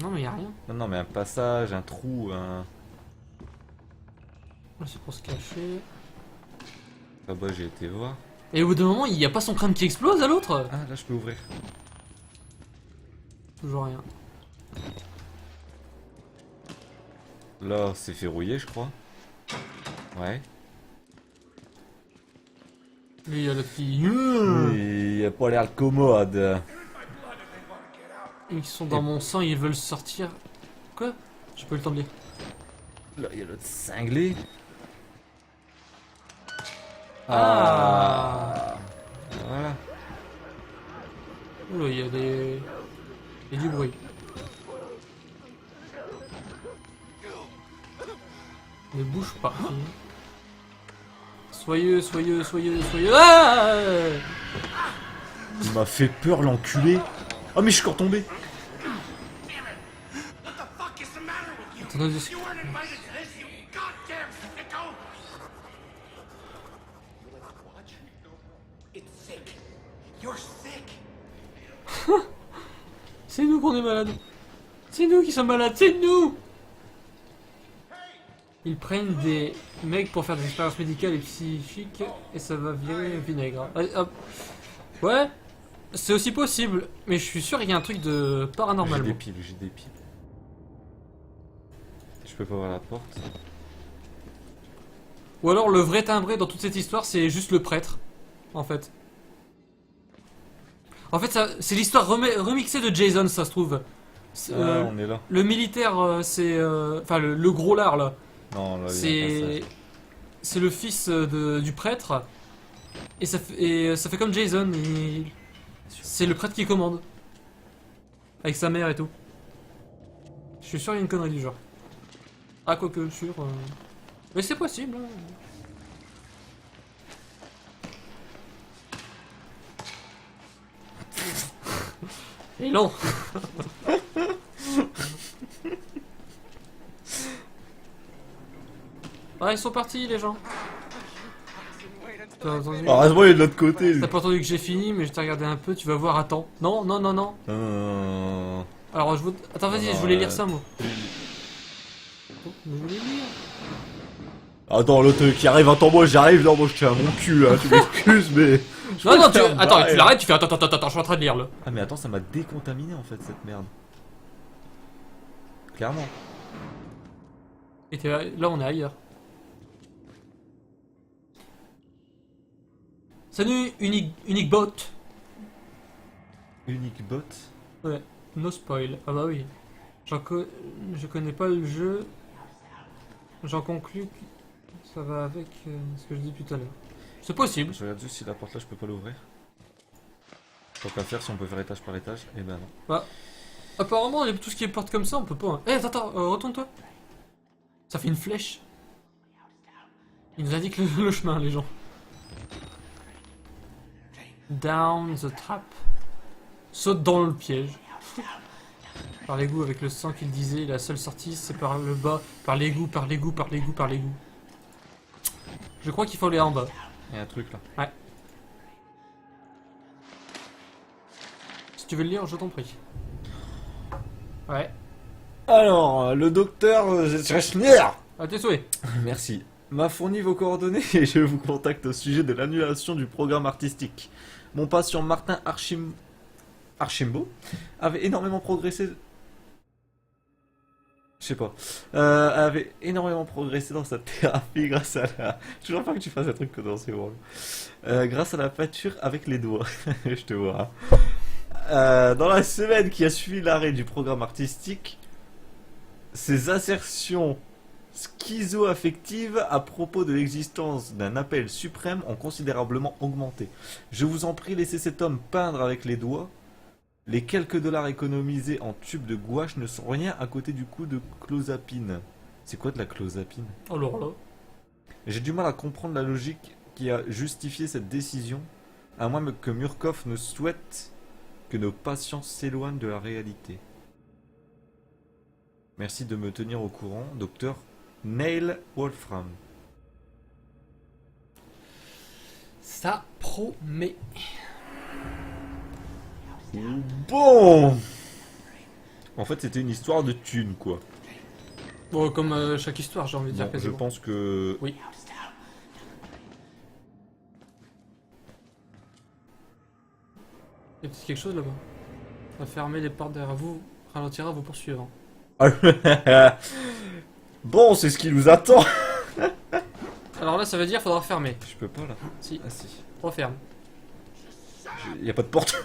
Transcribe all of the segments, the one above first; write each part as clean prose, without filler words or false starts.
Non, mais y a rien. Non, non, mais un passage, un trou, un... Là, c'est pour se cacher. Là-bas, j'ai été voir. Et au bout d'un moment, il y a pas son crâne qui explose à l'autre? Ah, là, je peux ouvrir. Toujours rien. Là, c'est verrouillé, je crois. Ouais. Lui, il y a l'autre qui... Il a pas l'air commode. Ils sont dans mon sang, ils veulent sortir. Quoi? Je peux le temps de lire. Là, il y a l'autre cinglé. Ah. Voilà. Oula, il y a des... Il y a du bruit. Ne bouge pas. Soyeux, soyeux, soyeux, soyeux. Ah! Il m'a fait peur, l'enculé. Oh, mais je suis encore tombé. Attendez, c'est nous qu'on est malades. C'est nous qui sommes malades, c'est nous. Ils prennent des mecs pour faire des expériences médicales et psychiques et ça va virer vinaigre. Allez, hop. Ouais, c'est aussi possible, mais je suis sûr qu'il y a un truc de paranormal. J'ai des piles, j'ai des piles. Je peux pas ouvrir la porte. Ou alors le vrai timbré dans toute cette histoire, c'est juste le prêtre, en fait. En fait, c'est l'histoire remixée de Jason, ça se trouve. On est là. Le militaire, c'est... Enfin, le gros lard, là. Non, là, il y a un C'est... passage. C'est le fils du prêtre. Et ça fait comme Jason. C'est le prêtre qui commande. Avec sa mère et tout. Je suis sûr qu'il y a une connerie du genre. Ah, quoique, sûr. Mais c'est possible. Hein. Et non. Ah, ils sont partis, les gens. T'as entendu, Heureusement, il est de l'autre côté. t'as pas entendu que j'ai fini, mais je t'ai regardé un peu, tu vas voir, attends. Non, non, non, non. Alors, Attends, vas-y, Non, je voulais lire ça, moi. Oh, mais je voulais lire. Attends, l'autre qui arrive, attends, moi j'arrive, non, moi je tiens à mon cul, là, tu m'excuses, mais. Non, non, préfère me attends, barrer, tu là. l'arrêtes, tu fais attends, attends, attends, je suis en train de lire, là. Ah, mais attends, ça m'a décontaminé en fait, cette merde. Clairement. Et là, on est ailleurs. Salut, unique bot. Unique bot. Ouais, no spoil. Ah bah oui. Je connais pas le jeu. J'en conclus que ça va avec ce que je dis tout à l'heure. C'est possible. Je regarde juste si la porte là, je peux pas l'ouvrir. Tant qu'à faire, si on peut faire étage par étage, eh ben non. Bah, apparemment, tout ce qui est porte comme ça, on peut pas. Hein. Eh, attends, retourne-toi. Ça fait une flèche. Il nous indique le chemin, les gens. Down the trap. Saute dans le piège. Par l'égout avec le sang qu'il disait, la seule sortie c'est par le bas, par l'égout, par l'égout, par l'égout, par l'égout. Je crois qu'il faut aller en bas. Il y a un truc là. Ouais. Si tu veux le lire, je t'en prie. Ouais. Alors, le docteur Schneer, À tes souhaits. merci, m'a fourni vos coordonnées et je vous contacte au sujet de l'annulation du programme artistique. Mon patient Martin Archimbaud avait énormément progressé. Je sais pas. Avait énormément progressé dans sa thérapie grâce à la. Toujours pas que tu fasses un truc que dans ces rôles. Grâce à la pâture avec les doigts. Je te vois. Dans la semaine qui a suivi l'arrêt du programme artistique, ses assertions schizo-affectives à propos de l'existence d'un appel suprême ont considérablement augmenté. Je vous en prie, laissez cet homme peindre avec les doigts. Les quelques dollars économisés en tubes de gouache ne sont rien à côté du coût de clozapine. C'est quoi de la clozapine? Alors là. J'ai du mal à comprendre la logique qui a justifié cette décision, à moins que Murkoff ne souhaite que nos patients s'éloignent de la réalité. Merci de me tenir au courant, docteur Neil Wolfram. Ça promet. Bon, En fait, c'était une histoire de thunes, quoi. Bon, comme chaque histoire, j'ai envie de dire Bon, je quasiment. pense que... Oui. Il y a peut-être quelque chose là-bas. On va fermer les portes derrière vous, ralentira vos poursuivants. Bon, c'est ce qui nous attend. Alors là, ça veut dire faudra fermer. Je peux pas, là. Si, Ah si. referme. Y a pas de porte.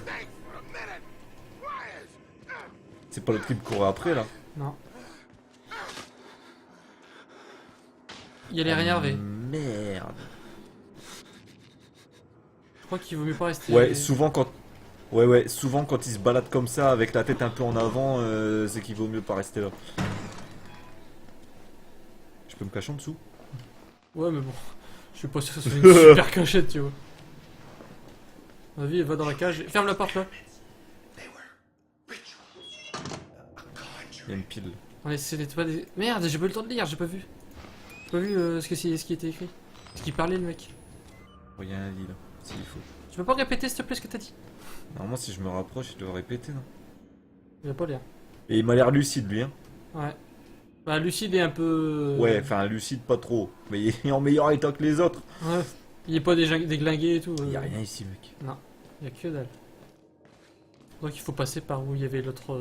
C'est pas le type qui courait après, là. Non. Il a l'air énervé. Merde. Je crois qu'il vaut mieux pas rester. Ouais, souvent quand... Ouais, souvent quand il se balade comme ça, avec la tête un peu en avant, c'est qu'il vaut mieux pas rester là. Je peux me cacher en dessous? Ouais, mais bon. Je suis pas sûr que ce soit une super cachette, tu vois. Vas-y, va dans la cage. Ferme la porte là. Il y a une pile. On essaie pas des. Merde, j'ai pas eu le temps de lire, j'ai pas vu. J'ai pas vu ce qui était écrit. Ce qui parlait le mec. Oh, il y a un lit là, s'il faut. Tu peux pas répéter s'il te plaît ce que t'as dit? Normalement, si je me rapproche, il doit répéter, non? Il a pas l'air. Et il m'a l'air lucide, lui, hein. Ouais. Bah, Lucide est un peu. Ouais, enfin, lucide pas trop. Mais il est en meilleur état que les autres. Ouais. Il est pas déglingué et tout. Il y a rien ici, mec. Il y a que dalle. Donc il faut passer par où il y avait l'autre.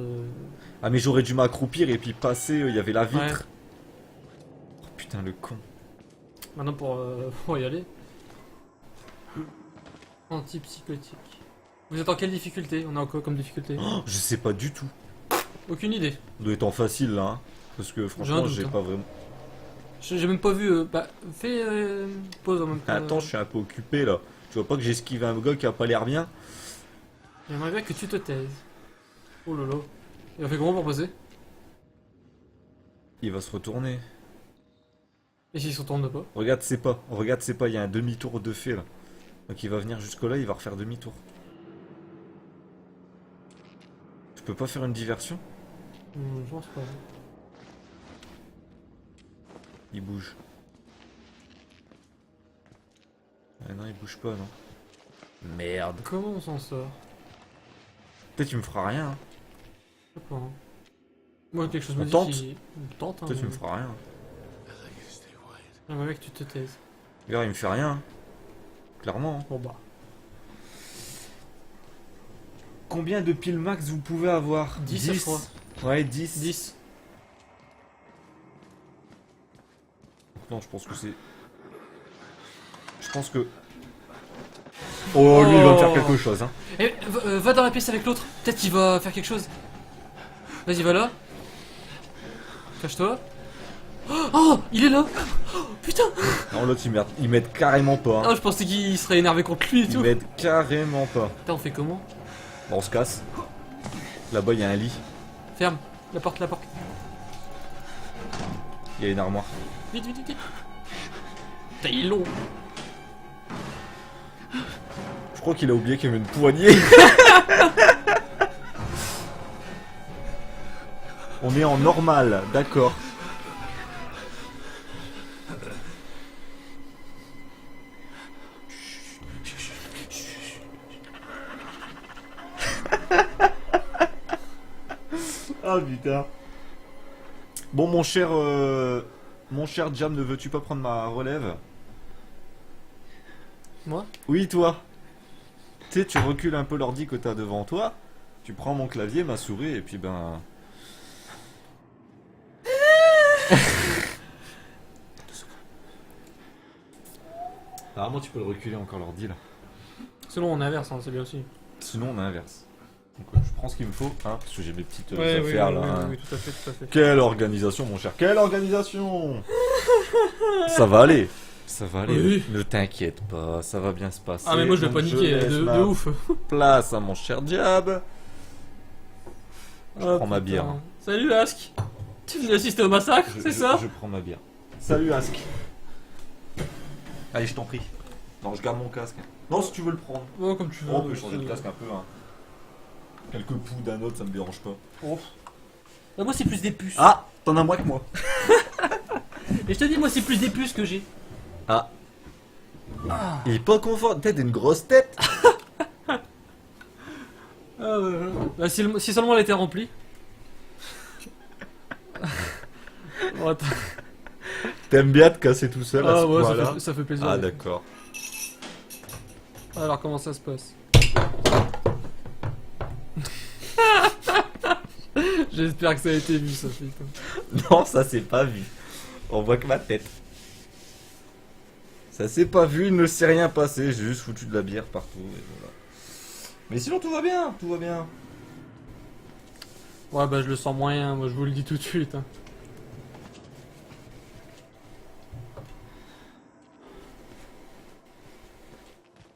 Ah, mais j'aurais dû m'accroupir et puis passer, il y avait la vitre. Ouais. Oh putain, le con. Maintenant pour y aller. Antipsychotique. Vous êtes en quelle difficulté? On a quoi comme difficulté? Oh, je sais pas du tout. Aucune idée. On doit être en facile là, hein. Parce que franchement, doute, j'ai hein. pas vraiment. J'ai même pas vu. Bah, fais pause en même temps. Attends, je suis un peu occupé là. Tu vois pas que j'ai esquivé un gars qui a pas l'air bien? J'aimerais bien que tu te taises. Oh lolo. Il a fait comment pour passer? Il va se retourner. Et s'il se retourne pas? Regarde, c'est pas. Regarde, c'est pas. Il y a un demi-tour de fait là. Donc il va venir jusque là, il va refaire demi-tour. Je peux pas faire une diversion? Je pense pas. Il bouge. Ah non, il bouge pas, non. Merde. Comment on s'en sort? Peut-être tu me feras rien. Hein. Je sais pas. Hein. Moi quelque chose me On dit tente. On tente hein. Peut-être tu me feras rien. J'aimerais bien que tu te taises. Regarde, il me fait rien. Hein. Clairement. Hein. Bon bah. Combien de piles max vous pouvez avoir? 10, je crois. Ouais, 10. 10. Non, je pense que c'est... Je pense que... Oh, lui, il va me faire quelque chose, hein. Eh, va dans la pièce avec l'autre. Peut-être qu'il va faire quelque chose. Vas-y, va là. Cache-toi. Oh, il est là. Oh, putain. Non, l'autre, ils m'aident carrément pas. Hein. Ah, je pensais qu'il serait énervé contre lui et Ils tout. m'aident carrément pas. Putain, on fait comment? Bon, on se casse. Là-bas, il y a un lit. Ferme. La porte, la porte. Il y a une armoire. Vite, vite, vite, vite. Putain, il est long. Je crois qu'il a oublié qu'il y avait une poignée. On est en normal, d'accord. Ah putain. Bon mon cher Jam, ne veux-tu pas prendre ma relève? Moi? Oui toi. Tu sais, tu recules un peu l'ordi que t'as devant toi, tu prends mon clavier, ma souris et puis ben... Apparemment tu peux le reculer encore l'ordi là. Sinon, on inverse, hein, c'est bien aussi. Sinon on inverse. Donc je prends ce qu'il me faut, hein, parce que j'ai mes petites affaires là. Hein. oui, tout à fait, tout à fait. Quelle organisation mon cher, quelle organisation. Ça va aller. Ça va aller, Oui. ne t'inquiète pas, ça va bien se passer. Ah, mais moi je vais Donc, paniquer laisse de ma ouf. place à mon cher Diab. Je Ah, prends ma putain. bière. Salut Ask. Tu venais assister au massacre, c'est ça? Je prends ma bière. Salut Ask. Allez, je t'en prie. Non, je garde mon casque. Non, si tu veux le prendre. Bon, comme tu veux. On peut changer de casque un peu. Hein. Quelques poux d'un autre, ça me dérange pas. Oh. Ah, moi c'est plus des puces. Ah, t'en as moins que moi. Et je te dis, moi c'est plus des puces que j'ai. Ah. Il est pas confort. T'as une grosse tête. Ah ouais. Bah, si seulement elle était remplie. Oh, attends. T'aimes bien te casser tout seul à ce Ah ouais, point-là? ça fait plaisir. Ah ouais. d'accord. Alors comment ça se passe? J'espère que ça a été vu ça, putain. Non, ça s'est pas vu. On voit que ma tête. Ça s'est pas vu, il ne s'est rien passé, j'ai juste foutu de la bière partout et voilà. Mais sinon tout va bien, tout va bien. Ouais bah je le sens moyen, moi je vous le dis tout de suite. Hein.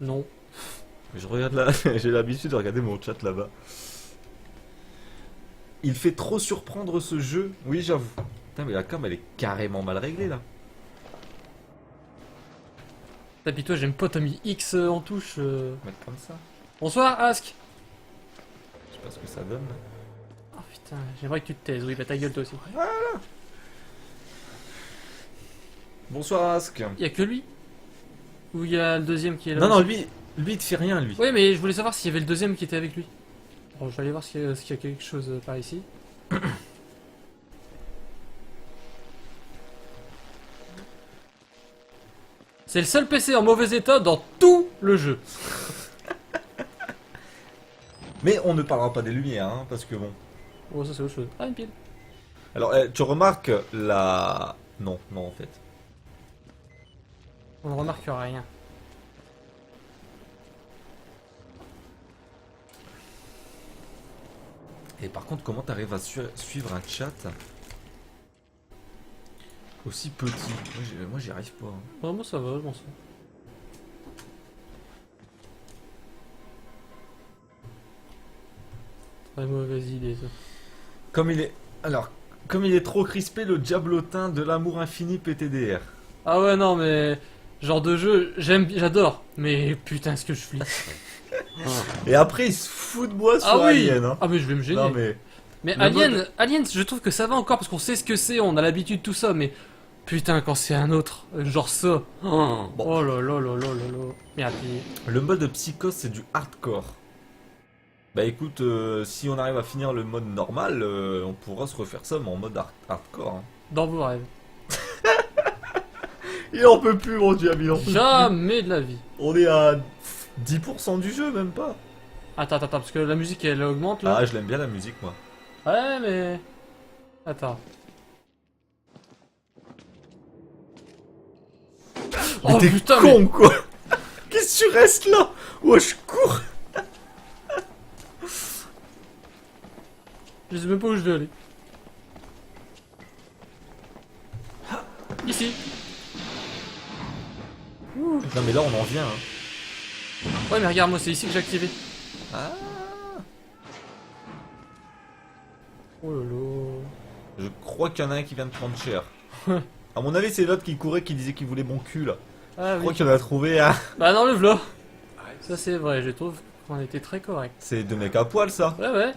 Non. Je regarde là, j'ai l'habitude de regarder mon chat là-bas. Il fait trop surprendre ce jeu. Oui, j'avoue. Putain, mais la cam elle est carrément mal réglée là. Tapis toi j'aime pas, t'as mis X en touche. Mettre comme ça. Bonsoir Ask. Je sais pas ce que ça donne. Là. Oh putain, j'aimerais que tu te taises, oui bah ta gueule toi aussi. Bonsoir Ask. Y'a que lui? Ou y a le deuxième qui est là? Non, non, aussi lui il te fait rien lui. Oui mais je voulais savoir s'il y avait le deuxième qui était avec lui. Bon je vais aller voir s'il y a quelque chose par ici. C'est le seul PC en mauvais état dans tout le jeu. Mais on ne parlera pas des lumières, hein, parce que bon. Oh ça c'est autre chose. Ah une pile. Alors, tu remarques la... Non, non en fait. On ne remarque rien. Et par contre, comment t'arrives à suivre un chat aussi petit? Moi j'y arrive pas. Hein. Vraiment ça va, je m'en sors. Très mauvaise idée ça. Comme il est... Alors, comme il est trop crispé, le diablotin de l'amour infini PTDR. Ah ouais non mais... Genre de jeu, j'adore. Mais putain ce que je flippe. Et après, il se fout de moi sur Ah oui. Alien. Hein. Ah mais je vais me gêner. Non mais... Mais Le Alien, Alien, je trouve que ça va encore parce qu'on sait ce que c'est, on a l'habitude de tout ça, mais putain quand c'est un autre, genre ça. Oh, oh là là là là là là. Merde, puis... Le mode Psychose, c'est du hardcore. Bah écoute, si on arrive à finir le mode normal, on pourra se refaire ça, mais en mode hardcore. Hein. Dans vos rêves. Il en peut plus, mon dieu, il en peut plus. Jamais de la vie. On est à 10% du jeu, même pas. Attends, parce que la musique elle augmente là. Ah, je l'aime bien la musique, moi. Ouais, mais. Attends. Mais Oh t'es putain, con, quoi. Qu'est-ce que tu restes là? Oh, je cours. Je sais même pas où je vais aller. Ici. Non, mais là, on en vient. Hein. Ouais, mais regarde, moi c'est ici que j'ai activé. Ah. Oh lolo. Je crois qu'il y en a un qui vient de prendre cher. À mon avis, c'est l'autre qui courait, qui disait qu'il voulait bon cul, là. Ah Je crois oui. qu'il en a trouvé un. Bah non, le v'là. Ça c'est vrai, je trouve qu'on était très correct. C'est deux mecs à poil, ça. Ouais, ouais.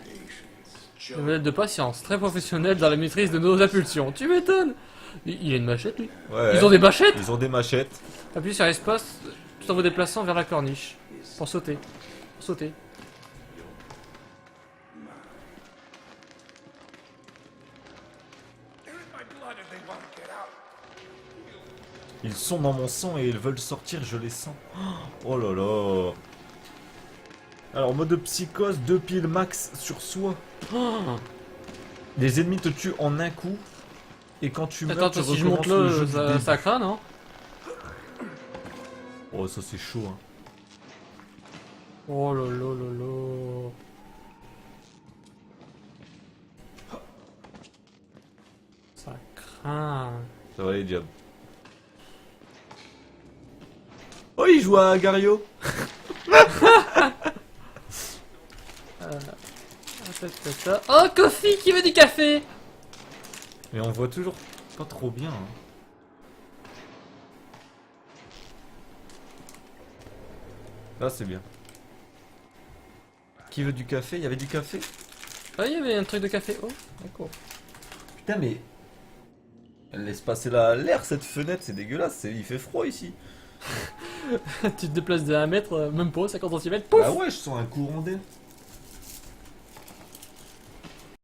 Une modèle de patience, très professionnel dans la maîtrise de nos impulsions. Tu m'étonnes. Il a une machette, lui. Ouais. Ils ont des machettes. Ils ont des machettes. Appuie sur l'espace tout en vous déplaçant vers la corniche. Pour sauter. Pour sauter. Ils sont dans mon sang et ils veulent sortir, je les sens. Oh là là. Alors, mode psychose, 2 piles max sur soi. Oh. Les ennemis te tuent en un coup. Et quand tu meurs, Attends, tu si je monte recommences le là, jeu du début. ça craint, non? Oh, ça c'est chaud. Hein. Oh là là là là. Ça craint. Ça va les diables. Oh, il joue à Gario. Oh, Kofi qui veut du café! Mais on voit toujours pas trop bien. Hein. Là, c'est bien. Qui veut du café? Il y avait du café? Ah, il y avait un truc de café. Oh, d'accord. Putain, mais... Elle laisse passer l'air, cette fenêtre, c'est dégueulasse. Il fait froid ici. Tu te déplaces de 1 mètre, même pas, 50 cm, pouf! Ah ouais, je sens un courant d'air.